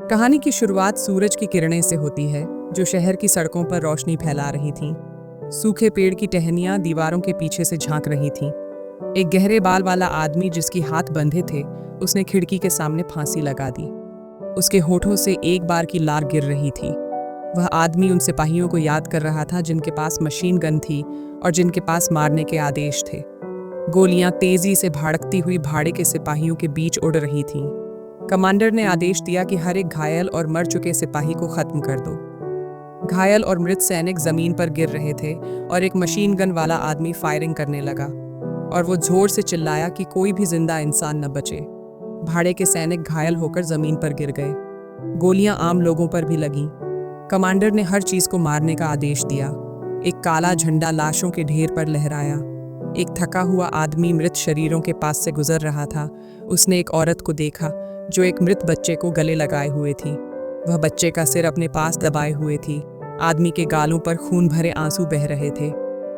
कहानी की शुरुआत सूरज की किरणें से होती है जो शहर की सड़कों पर रोशनी फैला रही थीं। सूखे पेड़ की टहनियां दीवारों के पीछे से झांक रही थीं। एक गहरे बाल वाला आदमी जिसकी हाथ बंधे थे, उसने खिड़की के सामने फांसी लगा दी। उसके होठों से एक बार की लार गिर रही थी। वह आदमी उन सिपाहियों को याद कर रहा था जिनके पास मशीन गन थी और जिनके पास मारने के आदेश थे। गोलियां तेजी से भड़कती हुई भाड़े के सिपाहियों के बीच उड़ रही थीं। कमांडर ने आदेश दिया कि हर एक घायल और मर चुके सिपाही को खत्म कर दो। घायल और मृत सैनिक जमीन पर गिर रहे थे और एक मशीन गन वाला आदमी फायरिंग करने लगा और वो जोर से चिल्लाया कि कोई भी जिंदा इंसान न बचे। भाड़े के सैनिक घायल होकर जमीन पर गिर गए। गोलियां आम लोगों पर भी लगीं। कमांडर ने हर चीज को मारने का आदेश दिया। एक काला झंडा लाशों के ढेर पर लहराया। एक थका हुआ आदमी मृत शरीरों के पास से गुजर रहा था। उसने एक औरत को देखा जो एक मृत बच्चे को गले लगाए हुए थी। वह बच्चे का सिर अपने पास दबाए हुए थी। आदमी के गालों पर खून भरे आंसू बह रहे थे।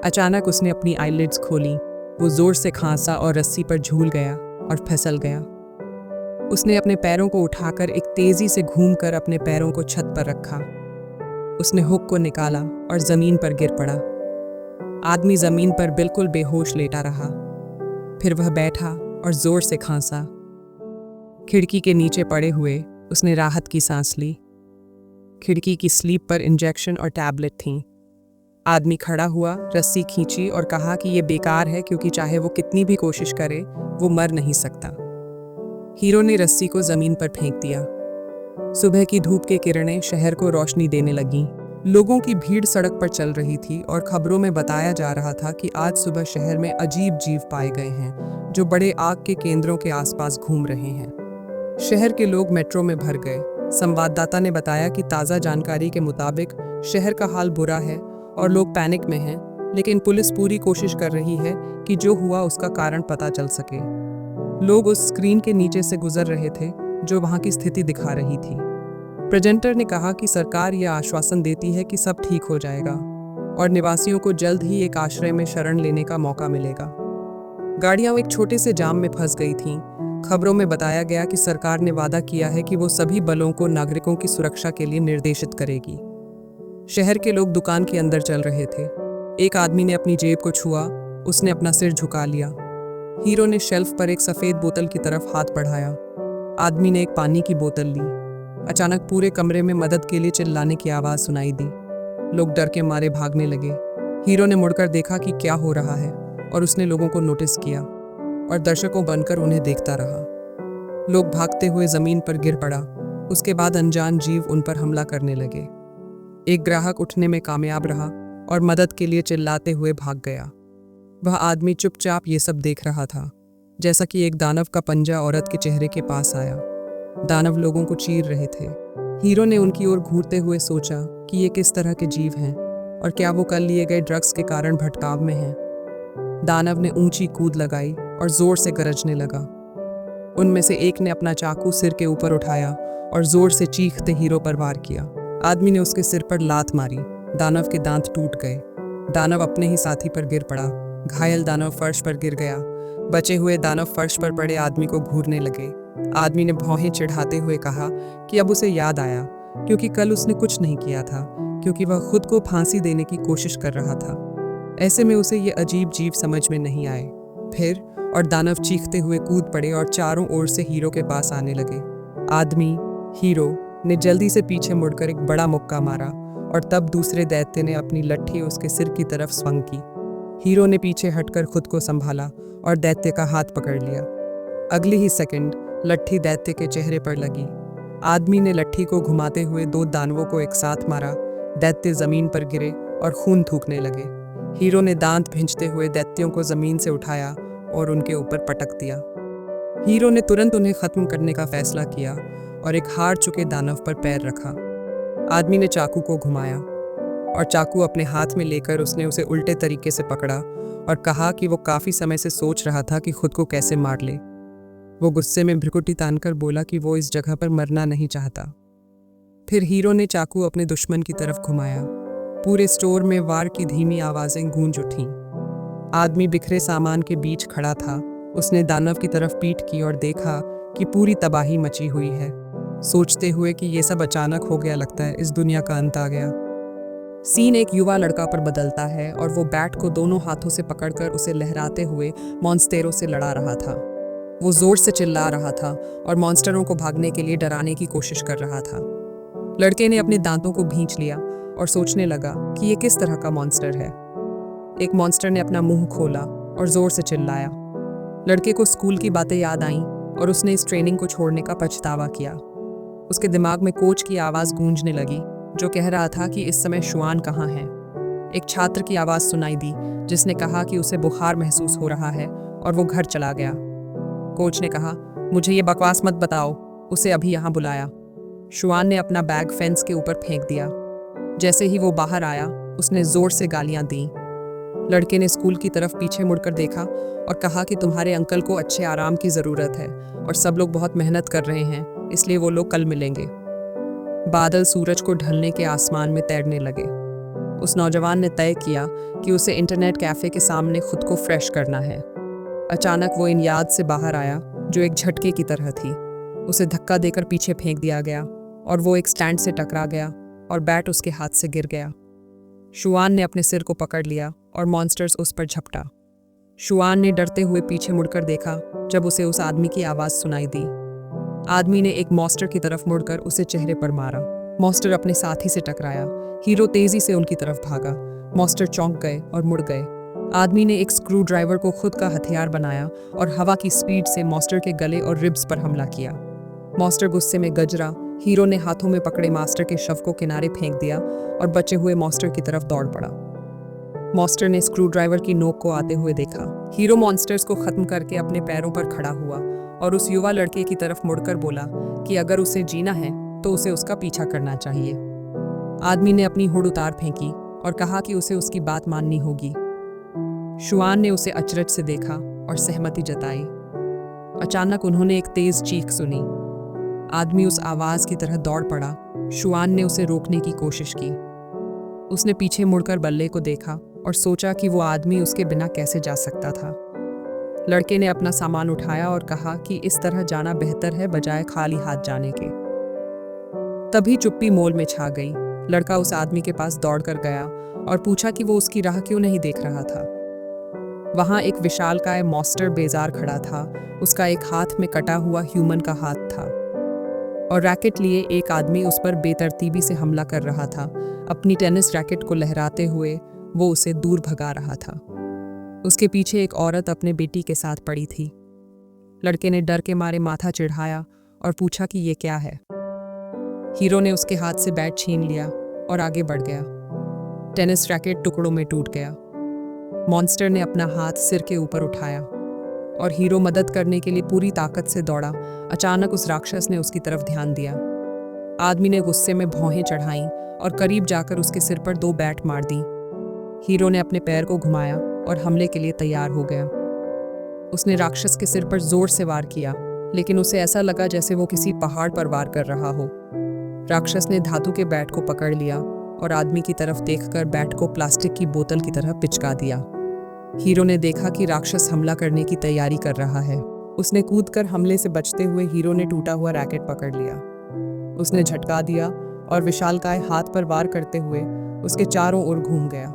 अचानक उसने अपनी आईलिड्स खोली। वो जोर से खांसा और रस्सी पर झूल गया और फिसल गया। उसने अपने पैरों को उठाकर एक तेजी से घूमकर अपने पैरों को छत पर रखा। उसने हुक को निकाला और जमीन पर गिर पड़ा। आदमी जमीन पर बिल्कुल बेहोश लेटा रहा। फिर वह बैठा और जोर से खांसा। खिड़की के नीचे पड़े हुए उसने राहत की सांस ली। खिड़की की स्लीप पर इंजेक्शन और टैबलेट थीं। आदमी खड़ा हुआ, रस्सी खींची और कहा कि यह बेकार है क्योंकि चाहे वो कितनी भी कोशिश करे वो मर नहीं सकता। हीरो ने रस्सी को जमीन पर फेंक दिया। सुबह की धूप की किरणें शहर को रोशनी देने लगीं। लोगों की भीड़ सड़क पर चल रही थी और खबरों में बताया जा रहा था कि आज सुबह शहर में अजीब जीव पाए गए हैं जो बड़े आग के केंद्रों के आसपास घूम रहे हैं। शहर के लोग मेट्रो में भर गए। संवाददाता ने बताया कि ताज़ा जानकारी के मुताबिक शहर का हाल बुरा है और लोग पैनिक में हैं, लेकिन पुलिस पूरी कोशिश कर रही है कि जो हुआ उसका कारण पता चल सके। लोग उस स्क्रीन के नीचे से गुजर रहे थे जो वहां की स्थिति दिखा रही थी। प्रेजेंटर ने कहा कि सरकार यह आश्वासन देती है कि सब ठीक हो जाएगा और निवासियों को जल्द ही एक आश्रय में शरण लेने का मौका मिलेगा। गाड़ियां एक छोटे से जाम में फंस गई थीं। खबरों में बताया गया कि सरकार ने वादा किया है कि वो सभी बलों को नागरिकों की सुरक्षा के लिए निर्देशित करेगी। शहर के लोग दुकान के अंदर चल रहे थे। एक आदमी ने अपनी जेब को छुआ। उसने अपना सिर झुका लिया। हीरो ने शेल्फ पर एक सफेद बोतल की तरफ हाथ बढ़ाया। आदमी ने एक पानी की बोतल ली। अचानक पूरे कमरे में मदद के लिए चिल्लाने की आवाज सुनाई दी। लोग डर के मारे भागने लगे। हीरो ने मुड़कर देखा कि क्या हो रहा है और उसने लोगों को नोटिस किया और दर्शकों बनकर उन्हें देखता रहा। लोग भागते हुए जमीन पर गिर पड़ा। उसके बाद अनजान जीव उन पर हमला करने लगे। एक ग्राहक उठने में कामयाब रहा और मदद के लिए चिल्लाते हुए भाग गया। वह आदमी चुपचाप ये सब देख रहा था। जैसा कि एक दानव का पंजा औरत के चेहरे के पास आया। दानव लोगों को चीर रहे थे। हीरो ने उनकी ओर घूरते हुए सोचा कि ये किस तरह के जीव हैं और क्या वो कल लिए गए ड्रग्स के कारण भटकाव में हैं। दानव ने ऊंची कूद लगाई और जोर से गरजने लगा। उनमें से एक ने अपना चाकू सिर के ऊपर उठाया और जोर से चीखते हीरो पर वार किया। आदमी ने उसके सिर पर लात मारी। दानव के दांत टूट गए। दानव अपने ही साथी पर गिर पड़ा। घायल दानव फर्श पर गिर गया। बचे हुए दानव फर्श पर पड़े आदमी को घूरने लगे। आदमी ने भौहें चिढ़ाते हुए कहा कि अब उसे याद आया क्योंकि कल उसने कुछ नहीं किया था, क्योंकि वह खुद को फांसी देने की कोशिश कर रहा था। ऐसे में उसे ये अजीब जीव समझ में नहीं आए। फिर और दानव चीखते हुए कूद पड़े और चारों ओर से हीरो के पास आने लगे। आदमी, हीरो, ने जल्दी से पीछे मुड़कर एक बड़ा मुक्का मारा और तब दूसरे दैत्य ने अपनी लट्ठी उसके सिर की तरफ स्वंग की। हीरो ने पीछे हटकर खुद को संभाला और दैत्य का हाथ पकड़ लिया। अगले ही सेकंड लट्ठी दैत्य के चेहरे पर लगी। आदमी ने लट्ठी को घुमाते हुए दो दानवों को एक साथ मारा। दैत्य जमीन पर गिरे और खून थूकने लगे। हीरो ने दांत भींचते हुए दैत्यों को जमीन से उठाया और उनके ऊपर पटक दिया। हीरो ने तुरंत उन्हें खत्म करने का फैसला किया और एक हार चुके दानव पर पैर रखा। आदमी ने चाकू को घुमाया और चाकू अपने हाथ में लेकर उसने उसे उल्टे तरीके से पकड़ा और कहा कि वो काफी समय से सोच रहा था कि खुद को कैसे मार ले। वो गुस्से में भ्रुकुटी तानकर बोला कि वो इस जगह पर मरना नहीं चाहता। फिर हीरो ने चाकू अपने दुश्मन की तरफ घुमाया। पूरे स्टोर में वार की धीमी आवाजें गूंज उठीं। आदमी बिखरे सामान के बीच खड़ा था। उसने दानव की तरफ पीठ की और देखा कि पूरी तबाही मची हुई है। सोचते हुए कि ये सब अचानक हो गया, लगता है इस दुनिया का अंत आ गया। सीन एक युवा लड़का पर बदलता है और वो बैट को दोनों हाथों से पकड़कर उसे लहराते हुए मॉन्स्टेरो से लड़ा रहा था। वो जोर से चिल्ला रहा था और मॉन्स्टरों को भागने के लिए डराने की कोशिश कर रहा था। लड़के ने अपने दांतों को भींच लिया और सोचने लगा कि ये किस तरह का मॉन्स्टर है। एक मॉन्स्टर ने अपना मुंह खोला और जोर से चिल्लाया। लड़के को स्कूल की बातें याद आईं और उसने इस ट्रेनिंग को छोड़ने का पछतावा किया। उसके दिमाग में कोच की आवाज़ गूंजने लगी, जो कह रहा था कि इस समय शुआन कहाँ है। एक छात्र की आवाज़ सुनाई दी जिसने कहा कि उसे बुखार महसूस हो रहा है और वो घर चला गया। कोच ने कहा, मुझे ये बकवास मत बताओ, उसे अभी यहाँ बुलाया। शुआन ने अपना बैग फेंस के ऊपर फेंक दिया। जैसे ही वो बाहर आया, उसने जोर से गालियां दी। लड़के ने स्कूल की तरफ पीछे मुड़कर देखा और कहा कि तुम्हारे अंकल को अच्छे आराम की ज़रूरत है और सब लोग बहुत मेहनत कर रहे हैं, इसलिए वो लोग कल मिलेंगे। बादल सूरज को ढलने के आसमान में तैरने लगे। उस नौजवान ने तय किया कि उसे इंटरनेट कैफ़े के सामने खुद को फ्रेश करना है। अचानक वो इन याद से बाहर आया जो एक झटके की तरह थी। उसे धक्का देकर पीछे फेंक दिया गया और वो एक स्टैंड से टकरा गया और बैट उसके हाथ से गिर गया। शुआन ने अपने सिर को पकड़ लिया और मॉन्स्टर्स उस पर झपटा। शुआन ने डरते हुए पीछे मुड़कर देखा जब उसे उस आदमी की आवाज़ सुनाई दी। आदमी ने एक मॉन्स्टर की तरफ मुड़कर उसे चेहरे पर मारा। मॉन्स्टर अपने साथी से टकराया। हीरो तेजी से उनकी तरफ भागा। मॉन्स्टर चौंक गए और मुड़ गए। आदमी ने एक स्क्रू ड्राइवर को खुद का हथियार बनाया और हवा की स्पीड से मॉन्स्टर के गले और रिब्स पर हमला किया। मॉन्स्टर गुस्से में गजरा। हीरो ने हाथों में पकड़े मास्टर के शव को किनारे फेंक दिया और बचे हुए मॉन्स्टर की तरफ दौड़ पड़ा। मॉन्स्टर ने स्क्रू ड्राइवर की नोक को आते हुए देखा। हीरो मॉन्स्टर्स को खत्म करके अपने पैरों पर खड़ा हुआ और उस युवा लड़के की तरफ मुड़कर बोला कि अगर उसे जीना है तो उसे उसका पीछा करना चाहिए। आदमी ने अपनी हुड उतार फेंकी और कहा कि उसे उसकी बात माननी होगी। शुआन ने उसे अचरज से देखा और सहमति जताई। अचानक उन्होंने एक तेज चीख सुनी। आदमी उस आवाज की तरह दौड़ पड़ा। शुआन ने उसे रोकने की कोशिश की। उसने पीछे मुड़कर बल्ले को देखा और सोचा कि वो आदमी उसके बिना कैसे जा सकता था। लड़के ने अपना सामान उठाया और कहा कि इस तरह जाना बेहतर है बजाय खाली हाथ जाने के। तभी चुप्पी मोल में छा गई। लड़का उस आदमी के पास दौड़कर गया और पूछा कि वो उसकी राह क्यों नहीं देख रहा था। वहां एक विशालकाय मॉन्स्टर बेजार खड़ा था। उसका एक हाथ में कटा हुआ ह्यूमन का हाथ था और रैकेट लिए एक आदमी उस पर बेतरतीबी से हमला कर रहा था। अपनी टेनिस रैकेट को लहराते हुए वो उसे दूर भगा रहा था। उसके पीछे एक औरत अपने बेटी के साथ पड़ी थी। लड़के ने डर के मारे माथा चिढ़ाया और पूछा कि ये क्या है। हीरो ने उसके हाथ से बैट छीन लिया और आगे बढ़ गया। टेनिस रैकेट टुकड़ों में टूट गया। मॉन्स्टर ने अपना हाथ सिर के ऊपर उठाया और हीरो मदद करने के लिए पूरी ताकत से दौड़ा। अचानक उस राक्षस ने उसकी तरफ ध्यान दिया। आदमी ने गुस्से में भौहें चढ़ाईं और करीब जाकर उसके सिर पर 2 बैट मार दी। हीरो ने अपने पैर को घुमाया और हमले के लिए तैयार हो गया। उसने राक्षस के सिर पर जोर से वार किया, लेकिन उसे ऐसा लगा जैसे वो किसी पहाड़ पर वार कर रहा हो। राक्षस ने धातु के बैट को पकड़ लिया और आदमी की तरफ देखकर बैट को प्लास्टिक की बोतल की तरह पिचका दिया। हीरो ने देखा कि राक्षस हमला करने की तैयारी कर रहा है। उसने कूदकर हमले से बचते हुए हीरो ने टूटा हुआ रैकेट पकड़ लिया। उसने झटका दिया और विशालकाय हाथ पर वार करते हुए उसके चारों ओर घूम गया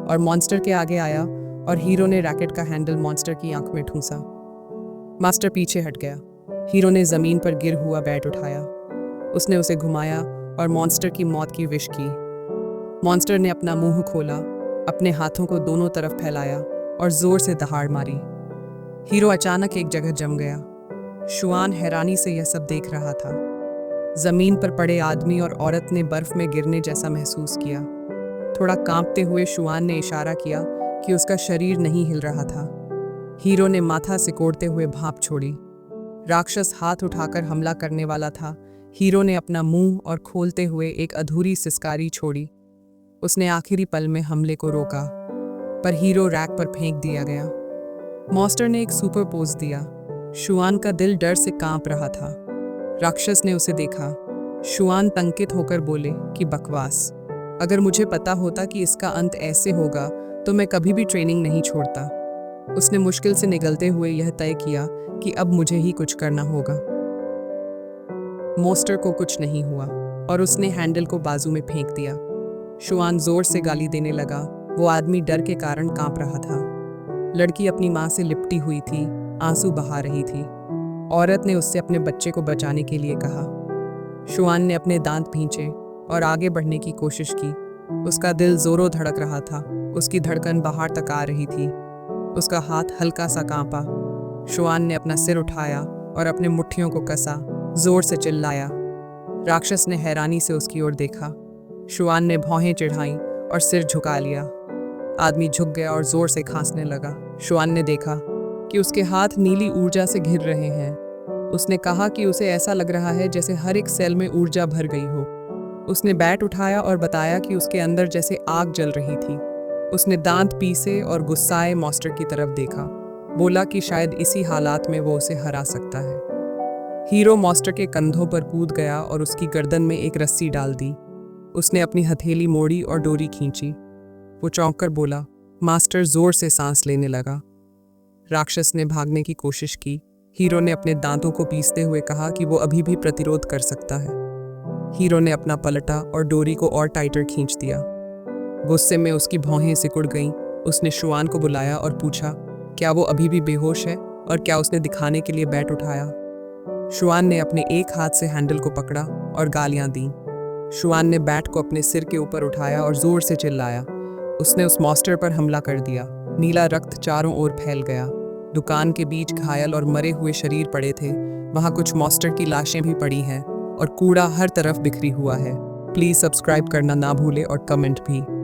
और मॉन्स्टर के आगे आया और हीरो ने रैकेट का हैंडल मॉन्स्टर की आंख में ठूंसा। मास्टर पीछे हट गया। हीरो ने जमीन पर गिर हुआ बैट उठाया। उसने उसे घुमाया और मॉन्स्टर की मौत की विश की। मॉन्स्टर ने अपना मुंह खोला, अपने हाथों को दोनों तरफ फैलाया और जोर से दहाड़ मारी। हीरो अचानक एक जगह जम गया। शुआन हैरानी से यह सब देख रहा था। जमीन पर पड़े आदमी और औरत ने बर्फ में गिरने जैसा महसूस किया। थोड़ा कांपते हुए शुआन ने इशारा किया कि उसका शरीर नहीं हिल रहा था। हीरो ने माथा सिकोड़ते हुए भाप छोड़ी। राक्षस हाथ उठाकर हमला करने वाला था। हीरो ने अपना मुंह और खोलते हुए एक अधूरी सिसकारी छोड़ी। उसने आखिरी पल में हमले को रोका, पर हीरो रैक पर फेंक दिया गया। मॉन्स्टर ने एक सुपर पोज दिया। शुआन का दिल डर से कांप रहा था। राक्षस ने उसे देखा। शुआन तंकित होकर बोले कि बकवास। अगर मुझे पता होता कि इसका अंत ऐसे होगा तो मैं कभी भी ट्रेनिंग नहीं छोड़ता। उसने मुश्किल से निगलते हुए यह तय किया कि अब मुझे ही कुछ करना होगा। मॉस्टर को कुछ नहीं हुआ और उसने हैंडल को बाजू में फेंक दिया। शुआन जोर से गाली देने लगा। वो आदमी डर के कारण कांप रहा था। लड़की अपनी माँ से लिपटी हुई थी, आंसू बहा रही थी। औरत ने उससे अपने बच्चे को बचाने के लिए कहा। शुआन ने अपने दांत भींचे और आगे बढ़ने की कोशिश की। उसका दिल जोरों धड़क रहा था। उसकी धड़कन बाहर तक आ रही थी। उसका हाथ हल्का सा कांपा। शुआन ने अपना सिर उठाया और अपने मुट्ठियों को कसा, जोर से चिल्लाया। राक्षस ने हैरानी से उसकी ओर देखा। शुआन ने भौहें चिढ़ाई और सिर झुका लिया। आदमी झुक गया और जोर से खांसने लगा। शुआन ने देखा कि उसके हाथ नीली ऊर्जा से घिर रहे हैं। उसने कहा कि उसे ऐसा लग रहा है जैसे हर एक सेल में ऊर्जा भर गई हो। उसने बैट उठाया और बताया कि उसके अंदर जैसे आग जल रही थी। उसने दांत पीसे और गुस्साए मॉस्टर की तरफ देखा। बोला कि शायद इसी हालात में वो उसे हरा सकता है। हीरो मॉस्टर के कंधों पर कूद गया और उसकी गर्दन में एक रस्सी डाल दी। उसने अपनी हथेली मोड़ी और डोरी खींची। वो चौंक कर बोला। मास्टर जोर से सांस लेने लगा। राक्षस ने भागने की कोशिश की। हीरो ने अपने दांतों को पीसते हुए कहा कि वो अभी भी प्रतिरोध कर सकता है। हीरो ने अपना पलटा और डोरी को और टाइटर खींच दिया। गुस्से में उसकी भौहें सिकुड़ गईं। उसने शुआन को बुलाया और पूछा, क्या वो अभी भी बेहोश है और क्या उसने दिखाने के लिए बैट उठाया। शुआन ने अपने एक हाथ से हैंडल को पकड़ा और गालियां दी। शुआन ने बैट को अपने सिर के ऊपर उठाया और जोर से चिल्लाया। उसने उस मॉस्टर पर हमला कर दिया। नीला रक्त चारों ओर फैल गया। दुकान के बीच घायल और मरे हुए शरीर पड़े थे। वहाँ कुछ मॉस्टर की लाशें भी पड़ी हैं और कूड़ा हर तरफ बिखरी हुआ है। प्लीज़ सब्सक्राइब करना ना भूले और कमेंट भी।